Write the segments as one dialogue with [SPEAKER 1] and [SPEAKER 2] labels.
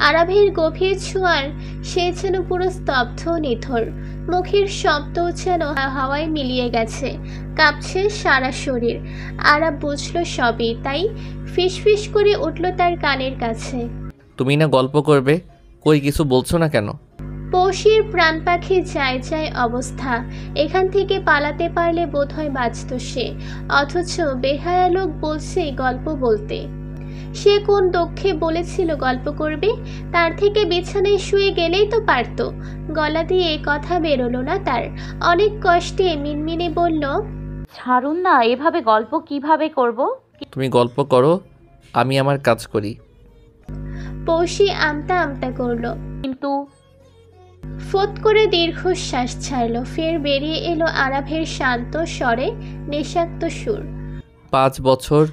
[SPEAKER 1] আরাভের গভীর ছোঁয়ার সে যেন পুরো স্তব্ধ নিথর, মুখের শব্দ যেন হাওয়ায় মিলিয়ে গেছে, কাঁপছে সারা শরীর। আরাব বুঝল সবই, তাই ফিসফিস করে উঠল তার কানের কাছে,
[SPEAKER 2] তুমি না গল্প করবে, কই কিছু বলছো না কেন?
[SPEAKER 1] পৌষির প্রাণ পাখি যায় যায় অবস্থা, এখান থেকে পালাতে পারলে বোধহয় বাঁচত সে, অথচ বেহায়া লোক বলছে গল্প বলতে। সে কোন দুঃখে বলেছিল গল্প করবে? তার থেকে বিছানায় শুয়ে গেলেই তো পারত। গলা দিয়ে কথা বেরোলো না তার, অনেক কষ্টে মিনমিনে বলল,
[SPEAKER 3] ছাড়ুন না, এভাবে গল্প কিভাবে করব?
[SPEAKER 2] তুমি গল্প করো, আমি আমার কাজ করি।
[SPEAKER 1] পৌষি আমতা আমতা করলো,
[SPEAKER 3] কিন্তু
[SPEAKER 1] ফোত করে দীর্ঘশ্বাস ছাড়লো, ফের বেরিয়ে এলো আরাভের শান্ত স্বরে নেশাক্ত সুর,
[SPEAKER 2] 5 বছর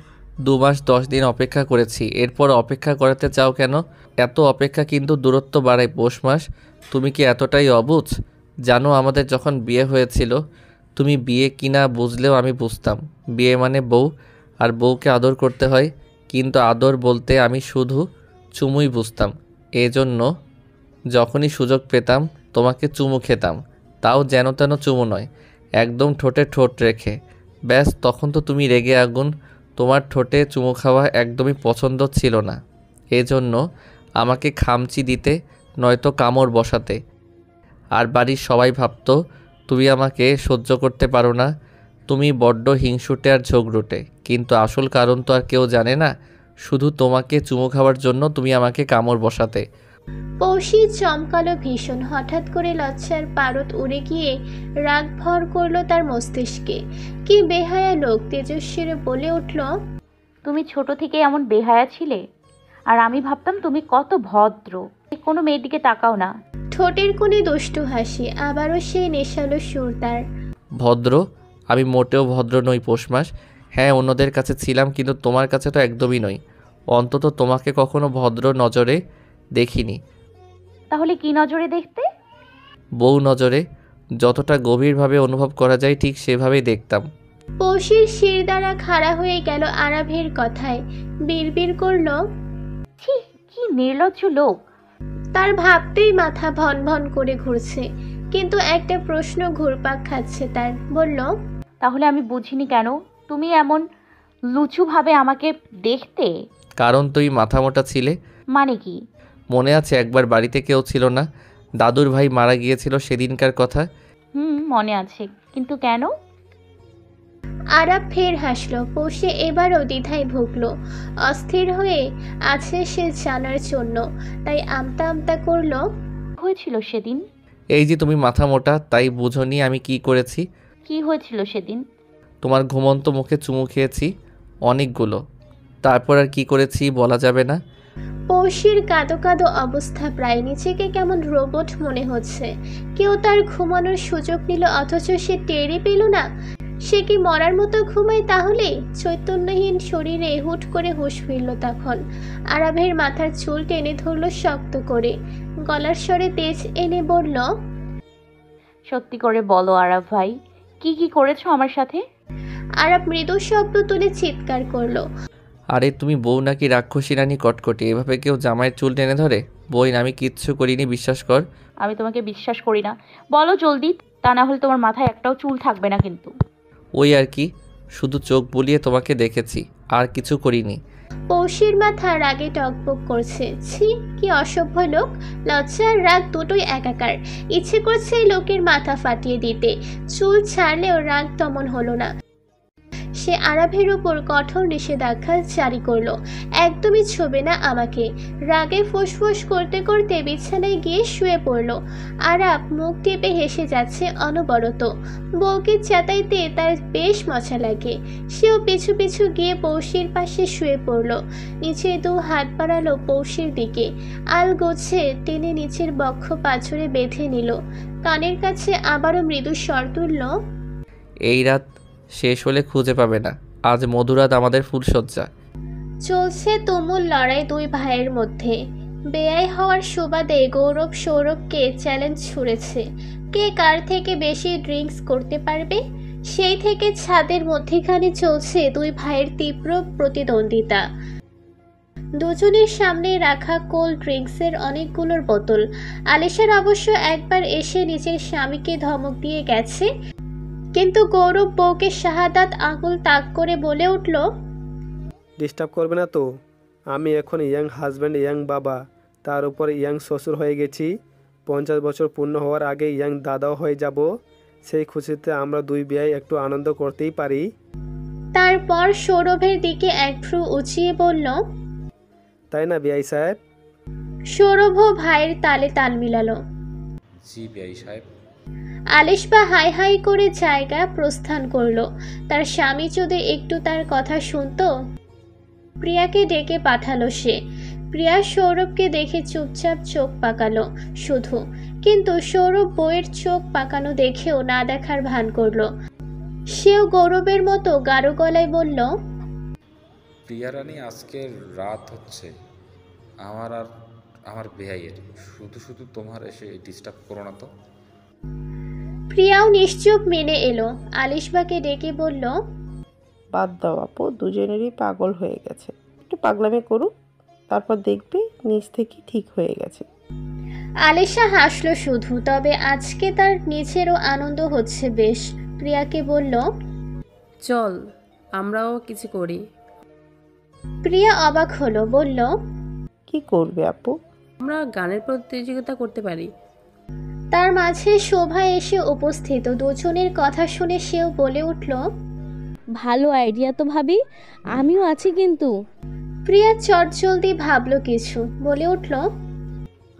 [SPEAKER 2] 2 মাস 10 দিন অপেক্ষা করেছি, এরপর অপেক্ষা করাতে চাও কেন? এত অপেক্ষা কিন্তু দূরত্ব বাড়ায় পৌষ মাস। তুমি কি এতটাই অবুঝ? জানো আমাদের যখন বিয়ে হয়েছিল, তুমি বিয়ে কিনা বুঝলেও আমি বুঝতাম বিয়ে মানে বউ, আর বউকে আদর করতে হয়, কিন্তু আদর বলতে আমি শুধু চুমুই বুঝতাম। এজন্য যখনই সুযোগ পেতাম তোমাকে চুমু খেতাম, তাও যেন তেন চুমু নয়, একদম ঠোঁটে ঠোঁট রেখে। ব্যাস, তখন তো তুমি রেগে আগুন। তোমার ঠোঁটে চুমু খাওয়া একদমই পছন্দ ছিল না, এজন্য আমাকে খামচি দিতে নয়তো কামড় বসাতে। আর বাড়ির সবাই ভাবতো তুমি আমাকে সহ্য করতে পারো না, তুমি বড্ড হিংসুটে আর ঝগড়ুটে, কিন্তু আসল কারণ তো আর কেউ জানে না, শুধু তোমাকে চুমু খাওয়ার জন্য তুমি আমাকে কামড় বসাতে।
[SPEAKER 1] পৌষি চমকালো ভীষণ, হঠাৎ করে লজ্জার পারদ উড়ে গিয়ে রাগ ভর করলো তার মস্তিষ্কে। কি বেহায়া লোক! তেজস্বীর বলে উঠল,
[SPEAKER 3] তুমি ছোট থেকে এমন বেহায়া ছিলে, আর আমি ভাবতাম তুমি কত ভদ্র, কোনো মেয়ের দিকে তাকাও না।
[SPEAKER 1] ঠোঁটের কোণে দুষ্টু হাসি, আবারও সেই নেশালো সুর তার।
[SPEAKER 2] ভদ্র? আমি মোটেও ভদ্র নই পৌষ মাস। হ্যাঁ, অন্যদের কাছে ছিলাম, কিন্তু তোমার কাছে তো একদমই নই। অন্তত তোমাকে কখনো ভদ্র নজরে দেখিনি।
[SPEAKER 3] তাহলে কি নজরে দেখতে?
[SPEAKER 2] বউ নজরে। যতটা গভীরভাবে অনুভব করা যায় ঠিক সেভাবেই দেখতাম।
[SPEAKER 1] পৌষির শির দ্বারা খাড়া হয়ে গেল আরাভের কথায়, বিড়বিড় করলো,
[SPEAKER 3] ছি, কি নির্লজ্জ লোক!
[SPEAKER 1] তার ভাবতেই মাথা ভন ভন করে ঘুরছে, কিন্তু একটা প্রশ্ন ঘুরপাক খাচ্ছে তার। বলল,
[SPEAKER 3] তাহলে আমি বুঝিনি কেন তুমি এমন লুচুভাবে আমাকে দেখতে?
[SPEAKER 2] কারণ তুই মাথা মোটা ছিলে।
[SPEAKER 3] মানে কি?
[SPEAKER 2] মনে আছে একবার বাড়িতে কেউ ছিল না, দাদুর ভাই মারা গিয়েছিল সেদিনকার কথা?
[SPEAKER 3] মনে আছে, কিন্তু কেন?
[SPEAKER 1] আরাব ফের হাসল। পৌষে এবারও দ্বিধায় ভুগল, অস্থির হয়ে আছে সে জানার জন্য, তাই আমতা আমতা করলো,
[SPEAKER 3] হয়েছিল সেদিন?
[SPEAKER 2] এই যে তুমি মাথা মোটা, তাই বুঝোনি আমি কি করেছি?
[SPEAKER 3] কি হয়েছিল সেদিন?
[SPEAKER 2] তোমার ঘুমন্ত মুখে চুমু খেয়েছি অনেকগুলো। তারপর আর কি করেছি বলা যাবে না।
[SPEAKER 1] পৌষির কাঁদো কাঁদো অবস্থা প্রায়, নিজেকে কেমন রোবট মনে হচ্ছে। কেউ তার ঘুমানোর সুযোগ নিল, অথচ সে টেরই পেল না। সে কি মরার মতো ঘুমায় তাহলে? চৈতন্যহীন শরীরে হুট করে হুঁশ ফিরল তখন। আরাভের মাথার চুল টেনে ধরল শক্ত করে, গলার স্বরে তেজ এনে বলল,
[SPEAKER 3] সত্যি করে বলো আরাফ ভাই, কি কি করেছো আমার সাথে?
[SPEAKER 1] আরাব মৃদু শব্দ তুলে চিৎকার করলো,
[SPEAKER 2] আরে তুমি বউ নাকি রাক্ষসী রানী কটকটি, এভাবে কেউ জামাইয়ের চুল টেনে ধরে? বইন, আমি কিচ্ছু করিনি, বিশ্বাস কর।
[SPEAKER 3] আমি তোমাকে বিশ্বাস করি না, বলো জলদি, তা না হলে তোমার মাথায় একটাও চুল থাকবে না কিন্তু।
[SPEAKER 2] ওই আর কি, শুধু চোখ বুলিয়ে তোমাকে দেখেছি, আর কিছু করিনি।
[SPEAKER 1] পৌষির মাথা রাগে টকবক করছে। ছি, কি অসভ্য লোক! লজ্জা আর রাগ দুটোই একাকার। ইচ্ছে করছে এই লোকের মাথা ফাটিয়ে দিতে। চুল ছাড়লেও রাগ দমন হলো না। সে আরাভের উপর কঠোর নিষেধাজ্ঞা জারি করলো, একদমই ছোবে না আমাকে। রাগে ফুসফুস করতে করতে বিছানায় গিয়ে শুয়ে পড়ল। আরাব মুখ টিপে হেসে যাচ্ছে অনবরত। বউকে চেতাইতে তার বেশ মজা লাগে। সেও পিছু পিছু গিয়ে পৌষির পাশে শুয়ে পড়ল, নিচে দু হাত বাড়ালো পৌষির দিকে, আলগোছে টেনে নিচের বক্ষ পাঁজরে বেঁধে নিল। কানের কাছে আবারও মৃদু স্বর তুলল,
[SPEAKER 2] এই রাত শেষ হলে খুঁজে পাবে না, আজ মধুরাত আমাদের ফুলশয্যা।
[SPEAKER 1] চলছে তুমুল লড়াই দুই ভাইয়ের মধ্যে। বেয়াই হওয়ার সুবাদে গৌরব সৌরভকে চ্যালেঞ্জ ছুড়েছে, কে কার থেকে বেশি ড্রিঙ্কস করতে পারবে। সেই থেকে ছাদের মধ্যেখানে চলছে দুই ভাইয়ের তীব্র প্রতিদ্বন্দ্বিতা। দুজনের সামনে রাখা কোল্ড ড্রিঙ্কসের অনেকগুলোর বোতল। আলিশার অবশ্য একবার এসে নিজের স্বামীকে ধমক দিয়ে গেছে, কিন্তু গৌরব বউকে শাহাদাত আঙুল তাক করে বলে উঠল,
[SPEAKER 4] ডিস্টার্ব করবে না তো? আমি এখন ইয়াং হাজব্যান্ড, ইয়াং বাবা, তার উপর ইয়াং শ্বশুর হয়ে গেছি। 50 বছর পূর্ণ হওয়ার আগে ইয়াং দাদাও হয়ে যাব। সেই খুশিতে আমরা দুই বিয়ায় একটু আনন্দ করতেই পারি।
[SPEAKER 1] তারপর সৌরভের দিকে এক ভ্রু উঁচিয়ে বলল,
[SPEAKER 4] তাই না বিআই সাহেব?
[SPEAKER 1] সৌরভও ভাইয়ের তালে তাল মিলালো।
[SPEAKER 5] জি বিআই সাহেব।
[SPEAKER 1] আলিশবা হাই হাই করে জায়গা প্রস্থান করলো। তার স্বামী যদি একটু তার কথা শুনতো। প্রিয়াকে ডেকে পাঠালো সে। প্রিয়া সৌরভকে দেখে চুপচাপ চোখ পাকালো শুধু, কিন্তু সৌরভ বউয়ের চোখ পাকানো দেখেও না দেখার ভান করলো। সেও গৌরবের মতো গাঢ় গলায় বলল,
[SPEAKER 5] প্রিয়া রানী, আজকের রাত হচ্ছে আমার আর আমার বেহাইয়ের, শুধু শুধু তোমার এসে ডিস্টার্ব করো না তো।
[SPEAKER 1] প্রিয়াও নিশ্চুপ মেনে এলো। আলিশবাকে ডেকে বলল,
[SPEAKER 6] বাদ দাও আপু, দুজনেরই পাগল হয়ে গেছে, একটু পাগলামি করুক, তারপর দেখবে নিজ থেকে ঠিক হয়ে গেছে।
[SPEAKER 1] আলিশা হাসলো শুধু, তবে আজকে তার নিজেরও আনন্দ হচ্ছে বেশ। প্রিয়াকে বলল,
[SPEAKER 7] চল আমরাও কিছু করি।
[SPEAKER 1] প্রিয়া অবাক হলো, বলল,
[SPEAKER 6] কি করবে আপু?
[SPEAKER 7] আমরা গানের প্রতিযোগিতা করতে পারি।
[SPEAKER 1] তার মাঝে শোভা এসে উপস্থিত। দুজনের কথা শুনে সেও বলে উঠল,
[SPEAKER 8] ভালো আইডিয়া তো ভাবি, আমিও আছি কিন্তু।
[SPEAKER 1] প্রিয়া চটজলদি ভাবলো কিছু, বলে উঠল,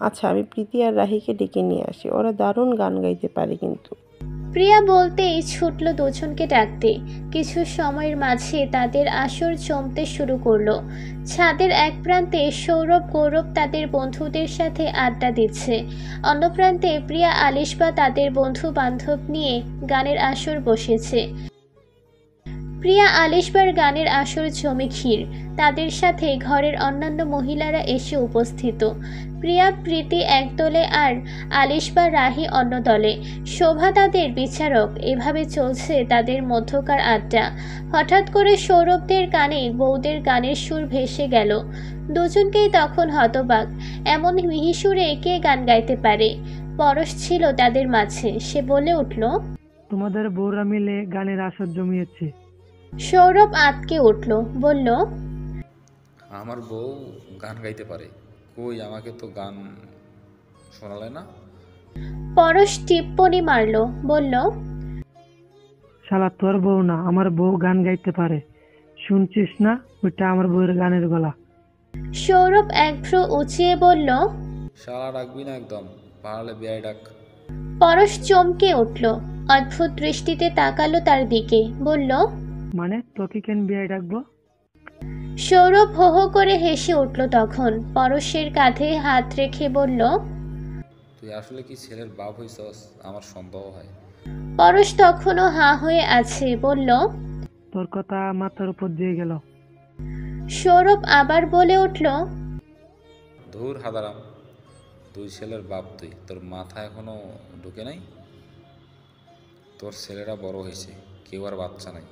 [SPEAKER 6] আচ্ছা, আমি প্রীতি আর রাহিকে ডেকে নিয়ে আসি, ওরা দারুণ গান গাইতে পারে কিন্তু।
[SPEAKER 1] প্রিয়া বলতেই ছুটল দুজনকে ডাকতে। কিছু সময়ের মাঝে তাদের আসর জমতে শুরু করলো। ছাদের এক প্রান্তে সৌরভ গৌরব তাদের বন্ধুদের সাথে আড্ডা দিচ্ছে, অন্য প্রান্তে প্রিয়া আলিশবা তাদের বন্ধু বান্ধব নিয়ে গানের আসর বসেছে। প্রিয়া আলিশবার গানের আসর জমে ক্ষীর। তাদের সাথে ঘরের অন্যান্য মহিলারা এসে উপস্থিত। প্রিয়া প্রীতি এক দলে আর আলিশবা রাহি অন্য দলে। শোভা তাদের বিচারক। এভাবে চলছে তাদের মধ্যকার আড্ডা। হঠাৎ করে সৌরভদের কানে বউদের গানের সুর ভেসে গেল। দুজনকেই তখন হতবাক, এমন মিহি সুরে কে গান গাইতে পারে? পরশ ছিল তাদের মাঝে। সে বলে উঠল,
[SPEAKER 9] তোমাদের বউরা মিলে গানের আসর জমিয়েছে।
[SPEAKER 1] সৌরভ আটকে উঠল, বলল,
[SPEAKER 5] আমার বউ গান গাইতে পারে? কই, আমাকে তো গান শোনালে না।
[SPEAKER 1] পরশ টিপ্পনি মারল, বলল,
[SPEAKER 9] শালা তোর বউ না, আমার বউ গান গাইতে পারে, শুনছিস না? ওইটা আমার বউয়ের গানের গলা।
[SPEAKER 1] সৌরভ এক ভ্রু উঁচিয়ে বলল,
[SPEAKER 5] শালা ডাকবি না একদম, পারলে বিয়াই ডাক।
[SPEAKER 1] পরশ চমকে উঠল, অদ্ভুত দৃষ্টিতে তাকালো তার দিকে, বলল,
[SPEAKER 9] মানে তোকে কেন বিয়াই ডাকবো?
[SPEAKER 1] সৌরভ হো হো করে হেসে উঠল তখন। পরশের কাঁধে হাত রেখে বলল,
[SPEAKER 5] তুই আসলে কি ছেলের বাপ হইছস? আমার সন্দেহ হয়।
[SPEAKER 1] পরশ তখনও হাঁ হয়ে আছে, বলল,
[SPEAKER 9] তোর কথা মাথার উপর দিয়ে গেল।
[SPEAKER 1] সৌরভ আবার বলে উঠল,
[SPEAKER 5] ধুর হাদারাম, দুই ছেলের বাপ তুই, তোর মাথা এখনো ঢুকে নাই? তোর ছেলেরা বড় হয়েছে, কেউ আর বাচ্চা নাই।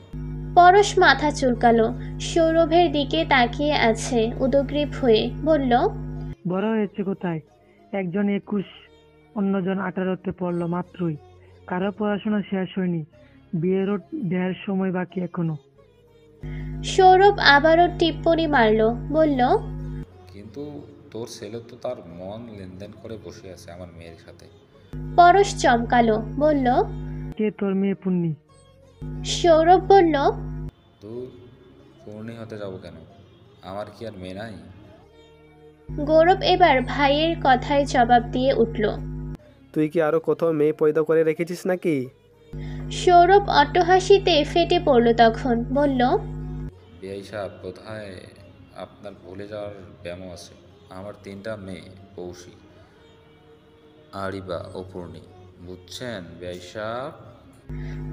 [SPEAKER 1] পরশ মাথা চুলকালো, সৌরভের দিকে তাকিয়ে আছে উদগ্রীব হয়ে, বলল,
[SPEAKER 9] বড় হয়েছে কোথায়? একজন 21, অন্যজন 18তে পড়লো মাত্রই। কারো পড়াশোনা শেষ হয়নি, বিয়েরও ঢের সময় বাকি এখনো।
[SPEAKER 1] সৌরভ আবারও টিপ্পনি মারল, বলল,
[SPEAKER 5] কিন্তু তোর ছেলে তো তার মন লেনদেন করে বসে আছে আমার মেয়ের সাথে।
[SPEAKER 1] পরশ চমকালো, বলল,
[SPEAKER 9] কে তোর মেয়ে পুন্নি?
[SPEAKER 1] সৌরভ বলল,
[SPEAKER 5] তুই পূর্ণি হতে যাব কেন? আমার কি আর মেয়ে নাই?
[SPEAKER 1] গৌরব এবার ভাইয়ের কথায় জবাব দিয়ে উঠল,
[SPEAKER 4] তুই কি আরো কোথাও মেয়ে পয়দা করে রেখেছিস নাকি?
[SPEAKER 1] সৌরভ অট্টহাসিতে ফেটে পড়ল তখন, বলল,
[SPEAKER 5] বিআই সাহেব, বোধহয় আপনার ভুলে যাওয়ার ব্যায়াম আছে। আমার 3টা মেয়ে, কৌশি, আরিবা ও পূর্ণি, বুঝছেন বিআই সাহেব?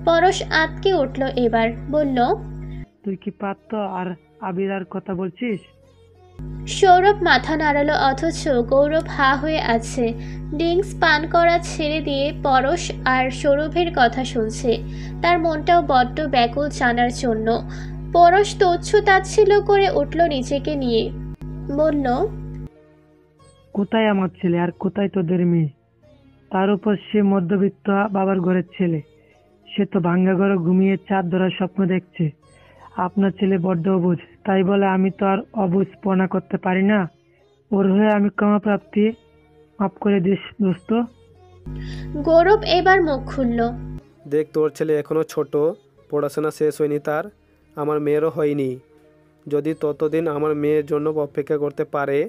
[SPEAKER 1] পরশ আটকে উঠল এবার, বলল,
[SPEAKER 9] তুই কি পাত্র আর আবিরার কথা বলছিস?
[SPEAKER 1] সৌরভ মাথা নাড়ালো, অথচ গৌরব হা হয়ে আছে। ড্রিঙ্কস পান করা ছেড়ে দিয়ে পরশ আর সৌরভের কথা শুনছে। তার মনটাও বড্ড ব্যাকুল জানার জন্য। পরশ তুচ্ছ তাচ্ছিল্য করে উঠল নিজেকে নিয়ে, বলল,
[SPEAKER 9] কোথায় আমার ছেলে আর কোথায় তোদের মেয়ে? তার উপর সে মধ্যবিত্ত বাবার ঘরের ছেলে। সে তো ভাঙ্গা ঘরে ঘুমিয়ে চাঁদ ধরার স্বপ্ন দেখছে। আপনার ছেলে বড্ড অবুঝ, তাই বলে আমি তো আর অবুঝপনা করতে পারি না। ওর হয়ে আমি ক্ষমাপ্রাপ্তি, মাফ করে দিস দোস্ত।
[SPEAKER 1] গৌরব এবার মুখ খুলল।
[SPEAKER 4] দেখ, তোর ছেলে এখনও ছোট, পড়াশোনা শেষ হয়নি তার, আমার মেয়েরও হয়নি। যদি ততদিন আমার মেয়ের জন্য অপেক্ষা করতে পারে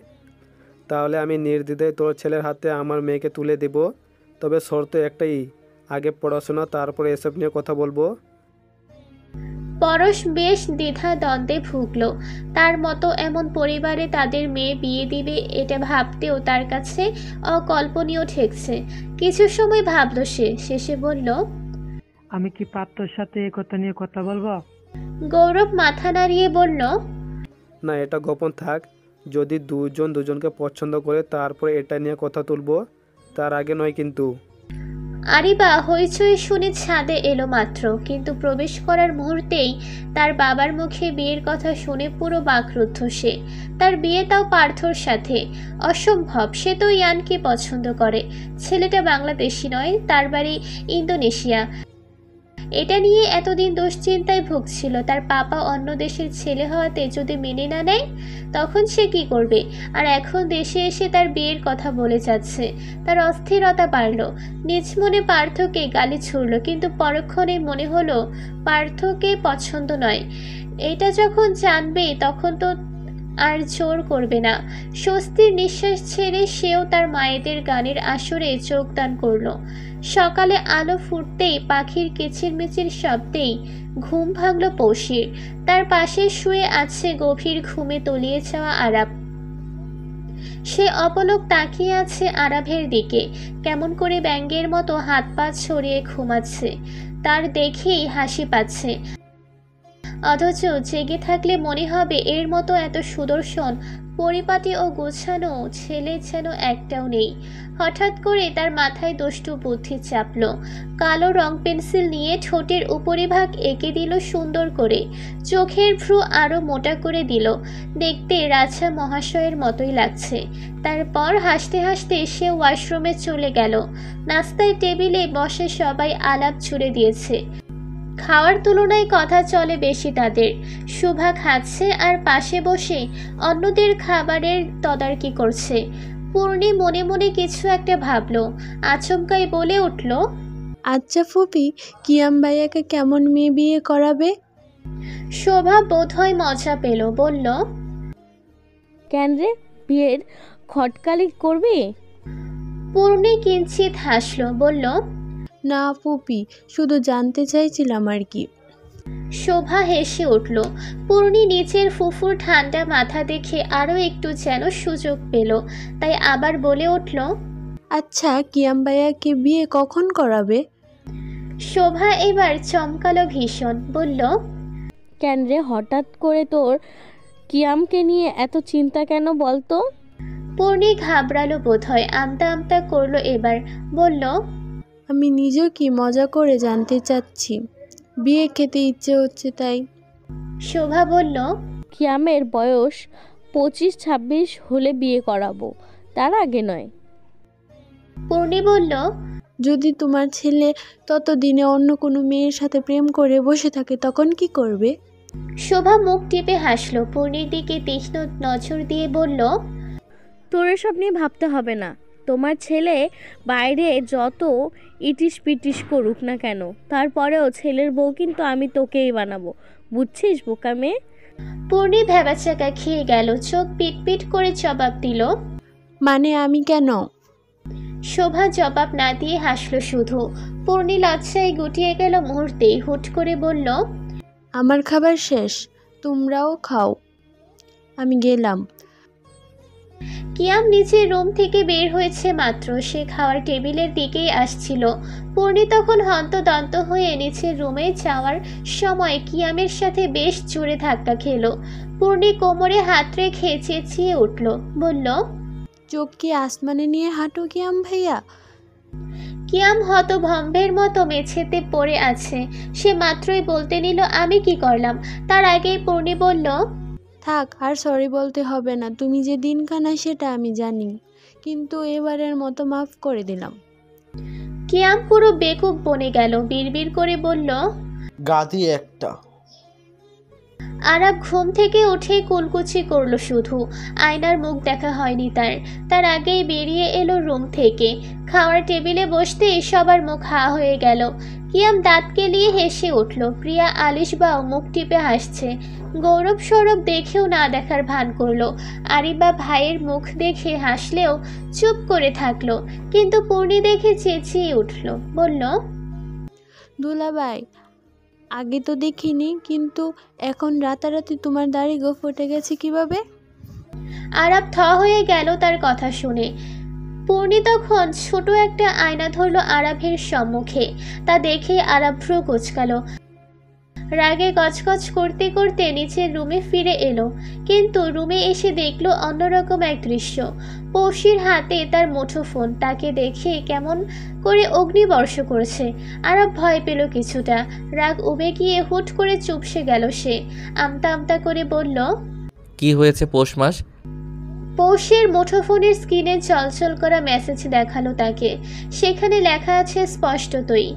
[SPEAKER 4] তাহলে আমি নির্দ্বিধায় তোর ছেলের হাতে আমার মেয়েকে তুলে দেব। তবে শর্ত একটাই, আগে পড়াশোনা, তারপরে এসব নিয়ে কথা বলবো।
[SPEAKER 1] পরশ বেশ দ্বিধা দ্বন্দ্বে ভুগল। তার মতো এমন পরিবারে তাদের মেয়ে বিয়ে দিবে এটা ভাবতেও তার কাছে অকল্পনীয় ঠেকছে। কিছু সময় ভাবল সে, শেষে বলল,
[SPEAKER 9] আমি কি পাত্রর সাথে এ কথা নিয়ে কথা বলবো?
[SPEAKER 1] গৌরব মাথা নাড়িয়ে বলল,
[SPEAKER 4] না, এটা গোপন থাক। যদি দুজন দুজনকে পছন্দ করে তারপরে এটা নিয়ে কথা তুলবো, তার আগে নয় কিন্তু।
[SPEAKER 1] আরিবা হইচই শুনে ছাদে এলো মাত্র, কিন্তু প্রবেশ করার মুহূর্তেই তার বাবার মুখে বিয়ের কথা শুনে পুরো বাকরুদ্ধ সে। তার বিয়ে তাও পার্থর সাথে, অসম্ভব। সে তো ইয়ানকে পছন্দ করে। ছেলেটা বাংলাদেশি নয়, তার বাড়ি ইন্দোনেশিয়া। এটা নিয়ে এতদিন দুশ্চিন্তায় ভুগছিল। তার পাপা অন্য দেশের ছেলে হওয়াতে যদি মেনে না নেয় তখন সে কি করবে? আর এখন দেশে এসে তার বিয়ের কথা বলে যাচ্ছে। তার অস্থিরতা বাড়ল। নিজ মনে পার্থকে গালি ছুড়ল, কিন্তু পরক্ষণে মনে হলো পার্থকে পছন্দ নয়। এটা যখন জানবে তখন তো আর জোর করবে না। স্বস্তির নিঃশ্বাস ছেড়ে সেও তার মায়েদের গানের আসরে যোগদান করলো। সকালে আলো ফুটতেই পাখির কিচিরমিচির শব্দেই ঘুম ভাঙল পৌষির। তার পাশে শুয়ে আছে গভীর ঘুমে তলিয়ে যাওয়া আরাব। সে অপলক তাকিয়ে আছে আরাবের দিকে, কেমন করে ব্যাঙের মতো হাত পা ছড়িয়ে ঘুমাচ্ছে। তার দেখেই হাসি পাচ্ছে, অথচ জেগে থাকলে মনে হবে এর মতো এত সুদর্শন, পরিপাটি ও গোছানো ছেলে যেন একটাও নেই। হঠাৎ করে তার মাথায় দুষ্টু বুদ্ধি চাপল। কালো রং পেন্সিল নিয়ে ঠোঁটের উপরিভাগ এঁকে দিল সুন্দর করে, চোখের ভ্রু আরো মোটা করে দিল। দেখতে রাজা মহাশয়ের মতোই লাগছে। তারপর হাসতে হাসতে সে ওয়াশরুমে চলে গেল। নাস্তায় টেবিলে বসে সবাই আলাপ ছুড়ে দিয়েছে। খাওয়ার তুলনায় কথা চলে বেশি তাদের। শুভা খাচ্ছে আর পাশে বসে অন্যদের খাবারের তদারকি করছে। পূর্ণি মনে মনে কিছু একটা ভাবলো, আচমকাই বলে উঠল,
[SPEAKER 10] আচ্ছা ফুপি, কিয়াম ভাইয়াকে কেমন মেয়ে বিয়ে করাবে?
[SPEAKER 1] শোভা বোধহয় মজা পেল, বলল,
[SPEAKER 8] কেন রে, বিয়ের খটকালি করবি?
[SPEAKER 1] পূর্ণি কিঞ্চিত হাসলো, বলল,
[SPEAKER 10] না ফুপি, শুধু জানতে চাইছিলাম আর কি।
[SPEAKER 1] শোভা হেসে উঠল। পূর্ণি নিচের ফুফুর ঠান্ডা মাথা দেখে আরো একটু যেন সুযোগ পেল, তাই আবার বলে উঠল,
[SPEAKER 10] আচ্ছা, কিয়াম ভাইয়াকে বিয়ে কখন করাবে?
[SPEAKER 1] শোভা এবার চমকালো ভীষণ, বলল,
[SPEAKER 8] কেন রে, হঠাৎ করে তোর কিয়ামকে নিয়ে এত চিন্তা কেন বলতো?
[SPEAKER 1] পূর্ণি ঘাবড়ালো বোধহয়, আমতা আমতা করলো এবার, বলল,
[SPEAKER 10] আমি নিজেও কি মজা করে জানতে চাচ্ছি, বিয়ে খেতে ইচ্ছে হচ্ছে তাই।
[SPEAKER 1] শোভা বলল,
[SPEAKER 8] কিয়ামের বয়স 25-26 হলে বিয়ে করাবো, তার আগে নয়।
[SPEAKER 1] পূর্ণি বলল,
[SPEAKER 10] যদি তোমার ছেলে ততদিনে অন্য কোনো মেয়ের সাথে প্রেম করে বসে থাকে তখন কি করবে?
[SPEAKER 1] শোভা মুখ টিপে হাসলো। পূর্ণির দিকে তীক্ষ্ণ নজর দিয়ে বলল,
[SPEAKER 8] তোর এসব নিয়ে ভাবতে হবে না। তোমার ছেলে বাইরে যত ইটিস পিটিস করুক না কেন, তারপরেও ছেলের বউ কিন্তু আমি তোকেই বানাবো, বুঝছিস বোকা মেয়ে?
[SPEAKER 1] পূর্ণি ভেবাচাকা খেয়ে গেল, চোখ পিটপিট করে জবাব দিল,
[SPEAKER 10] মানে আমি কেন?
[SPEAKER 1] শোভা জবাব না দিয়ে হাসলো শুধু। পূর্ণি লজ্জায় গুটিয়ে গেল মুহূর্তেই, হুট করে বলল,
[SPEAKER 10] আমার খাবার শেষ, তোমরাও খাও, আমি গেলাম।
[SPEAKER 1] কিয়াম নিচের রুম থেকে বের হয়েছে মাত্র, সে খাওয়ার টেবিলের দিকেই আসছিল। পূর্ণি তখন হন্তদন্ত হয়ে নিচের রুমে যাওয়ার সময় কিয়ামের সাথে বেশ জোরে ধাক্কা খেলো। পূর্ণি কোমরে হাত রেখে চেঁচিয়ে উঠল, বলল,
[SPEAKER 10] চোখ কি আসমানে নিয়ে হাঁটো কিয়াম ভাইয়া?
[SPEAKER 1] কিয়াম হতভম্বের মতো মেঝেতে পড়ে আছে। সে মাত্রই বলতে নিল, আমি কি করলাম? তার আগেই পূর্ণি বলল,
[SPEAKER 10] থাক, আর সরি বলতে হবে না। তুমি যে দিনখানা সেটা আমি জানি, কিন্তু এবারের মতো মাফ করে দিলাম।
[SPEAKER 1] কিয়াম পুরো বেকুব বনে গেল, বিড়বিড় করে বলল,
[SPEAKER 11] গাধি একটা।
[SPEAKER 1] আরাব ঘুম থেকে উঠে কুলকুচি করলো শুধু, আয়নার মুখ দেখা হয়নি তার আগেই বেরিয়ে এলো রুম থেকে। খাওয়ার টেবিলে বসতেই সবার মুখ হা হয়ে গেল। কিয়াম দাঁত কেলিয়ে হেসে উঠল। প্রিয়া আলিশবাও মুখ টিপে হাসছে। গৌরব সৌরভ দেখেও না দেখার ভান করলো। আরিবা ভাইয়ের মুখ দেখে হাসলেও চুপ করে থাকলো, কিন্তু পূর্ণি দেখে চেঁচিয়ে উঠল, বলল,
[SPEAKER 10] দুলাভাই, আগে তো দেখিনি, কিন্তু এখন রাতারাতি তোমার দাড়ি গো ফুটে গেছে কিভাবে?
[SPEAKER 1] আরাব থ হয়ে গেল তার কথা শুনে। পূর্ণি তখন ছোট একটা আয়না ধরলো আরাবের সম্মুখে। তা দেখে আরাব ভ্রু কুঁচকালো। রাগে গজগজ করতে করতে নিচের রুমে ফিরে এলো, কিন্তু রুমে এসে দেখলো অন্যরকম এক দৃশ্য। পৌশির হাতে তার মুঠোফোন, তাকে দেখে কেমন করে অগ্নিবর্ষ করছে। আরাব ভয় পেল কিছুটা। রাগ উবে গিয়ে হুট করে চুপসে গেল সে। আমতা আমতা করে বলল,
[SPEAKER 2] কি হয়েছে পৌষ মাস?
[SPEAKER 1] পৌষের মুঠোফোনের স্ক্রিনে চলচল করা মেসেজ দেখালো তাকে। সেখানে লেখা আছে স্পষ্টতই,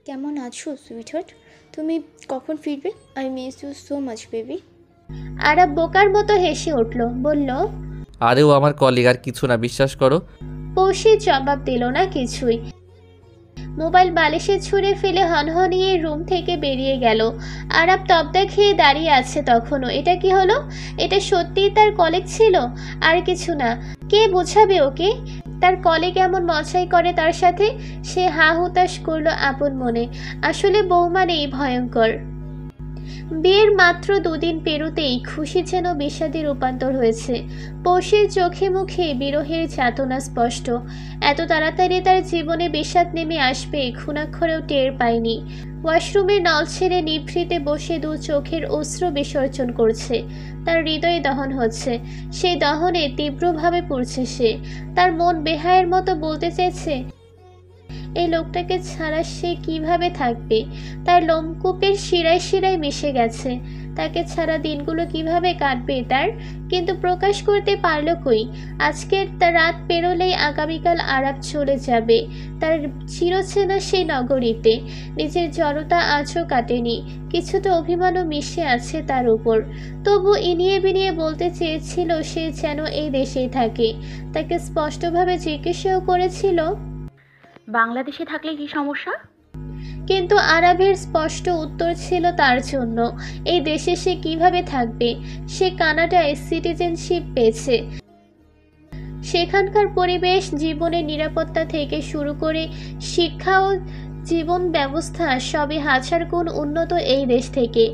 [SPEAKER 12] কেমন আছো সুইটহার্ট? তুমি কখন ফিরবে? I miss you so much baby.
[SPEAKER 1] Aarav বোকার মতো হেসে উঠল, বলল,
[SPEAKER 2] আরেও আমার কলিগ, আর কিছু না, বিশ্বাস করো।
[SPEAKER 1] পৌষি জবাব দিল না কিছুই। মোবাইল বালিশে ছুঁড়ে ফেলে হনহনিয়ে রুম থেকে বেরিয়ে গেল। আরাব তবদা খেয়ে দাঁড়িয়ে আছে তখনও। এটা কি হলো? এটা সত্যিই তার কলিগ ছিল, আর কিছু না। কে বোঝাবে ওকে? তার কলিগ এমন মজাই করে তার সাথে? সে হা হুতাশ করলো আপন মনে। আসলে বৌমা নেই ভয়ঙ্কর। বিয়ের মাত্র 2 দিন পেরোতেই খুশি যেন বিষাদে রূপান্তর হয়েছে। পৌষের চোখে মুখে বিরহের যাতনা স্পষ্ট। এত তাড়াতাড়ি তার জীবনে বিষাদ নেমে আসবে খুনাক্ষরেও টের পায়নি। ওয়াশরুমে নল ছেড়ে নিভৃতে বসে 2 চোখের অশ্রু বিসর্জন করছে। তার হৃদয় দহন হচ্ছে। সেই দহনে তীব্রভাবে পুড়ছে সে। তার মন বেহায়ের মতো বলতে চেয়েছে, এই লোকটাকে ছাড়া সে কিভাবে থাকবে? তার লোমকূপের শিরায় শিরায় মিশে গেছে। তাকে ছাড়া দিনগুলো কিভাবে কাটবে তার? কিন্তু প্রকাশ করতে পারল কই? আজকের রাত পেরোলেই আগামীকাল আরাব চলে যাবে তার চিরচেনা সেই নগরীতে। নিজের জড়তা আজও কাটেনি, কিছুটা অভিমানও মিশে আছে তার উপর। তবু ইনিয়ে বিনিয়ে বলতে চেয়েছিল সে যেন এই দেশেই থাকে। তাকে স্পষ্টভাবে জিজ্ঞাসাও করেছিল,
[SPEAKER 3] বাংলাদেশে থাকলে কি সমস্যা?
[SPEAKER 1] কিন্তু আরাবের স্পষ্ট উত্তর ছিল তার জন্য এই দেশে সে কিভাবে থাকবে। সে কানাডায় সিটিজেনশিপ পেয়েছে। সেখানকার পরিবেশ, জীবনের নিরাপত্তা থেকে শুরু করে শিক্ষা ও জীবন ব্যবস্থা সবই 1000 গুণ উন্নত এই দেশ থেকে।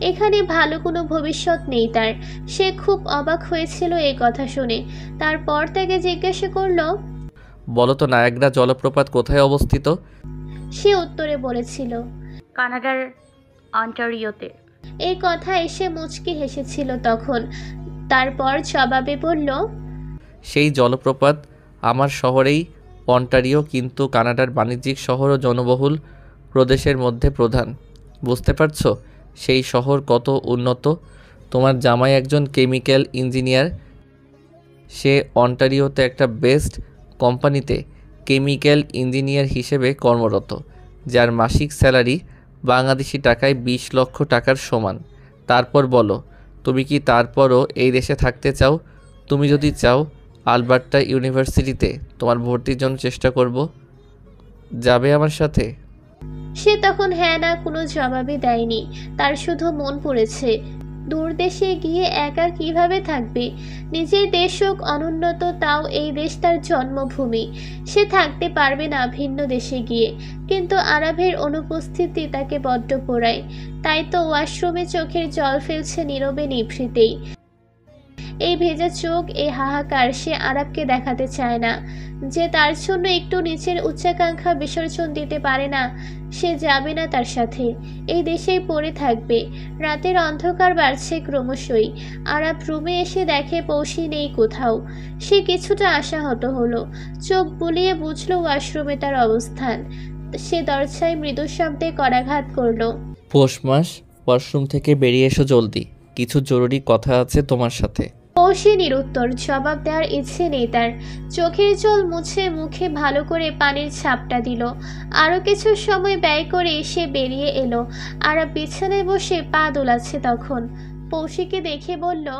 [SPEAKER 1] এখানে ভালো কোনো ভবিষ্যৎ নেই তার। সে খুব অবাক হয়েছিল এই কথা শুনে। তারপর তাকে জিজ্ঞাসা করলো,
[SPEAKER 2] বলো তো নায়াগ্রা জলপ্রপাত কোথায় অবস্থিত?
[SPEAKER 1] সে উত্তরে বলেছিল,
[SPEAKER 3] কানাডার অন্টারিওতে।
[SPEAKER 1] এই কথা এসে মুচকি হেসেছিল তখন। তারপর জবাবে বলল,
[SPEAKER 2] সেই জলপ্রপাত আমার শহরেই অন্টারিও, কিন্তু কানাডার বাণিজ্যিক শহর ও জনবহুল প্রদেশের মধ্যে প্রধান। বুঝতে পারছো সেই শহর কত উন্নত? তোমার জামাই একজন কেমিক্যাল ইঞ্জিনিয়ার। সে অন্টারিওতে একটা বেস্ট কোম্পানিতে কেমিক্যাল ইঞ্জিনিয়ার হিসেবে কর্মরত, যার মাসিক স্যালারি বাংলাদেশি টাকায় 20 লক্ষ টাকার সমান। তারপর বলো, তুমি কি তারপরও এই দেশে থাকতে চাও? তুমি যদি চাও, আলবার্টা ইউনিভার্সিটিতে তোমার ভর্তির জন্য চেষ্টা করব। যাবে আমার সাথে?
[SPEAKER 1] সে তখন হ্যাঁ না কোনো জবাবই দেয়নি। তার শুধু মন পড়েছে দূর দেশে গিয়ে একা কিভাবে থাকবে। নিজের দেশ হোক অনুন্নত, তাও এই দেশ তার জন্মভূমি। সে থাকতে পারবে না ভিন্ন দেশে গিয়ে। কিন্তু আরাবের অনুপস্থিতি তাকে বড্ড পোড়ায়। তাই তো ওয়াশরুমে চোখের জল ফেলছে নীরবে নিভৃতেই। এই ভেজা চোখ, এই হাহাকার সে আরাবকে দেখাতে চায় না যে তার জন্য একটু নিচের উচ্চাকাঙ্ক্ষা বিসর্জন দিতে পারে না। সে যাবে না তার সাথে, এই দেশেই পড়ে থাকবে। রাতের অন্ধকার বাড়ছে ক্রমশই। আরাব রুমে এসে দেখে পৌষি নেই কোথাও। সে কিছুটা আশাহত হলো। চোখ বুলিয়ে বুঝলো ওয়াশরুমে তার অবস্থান। সে দরজায় মৃদু শব্দে করাঘাত করলো,
[SPEAKER 2] পৌষ মাস, ওয়াশরুম থেকে বেরিয়ে এসো জলদি। কিছু জরুরি কথা আছে তোমার সাথে।
[SPEAKER 1] পৌষে নিরুত্তর, জবাব দেওয়ার ইচ্ছে নেই তার। চোখের জল মুছে মুখে ভালো করে পানির ছাপটা দিল। আরও কিছু সময় ব্যয় করে সে বেরিয়ে এলো। আরা বিছানায় বসে পা দোলাচ্ছে তখন। পৌষিকে দেখে বলল,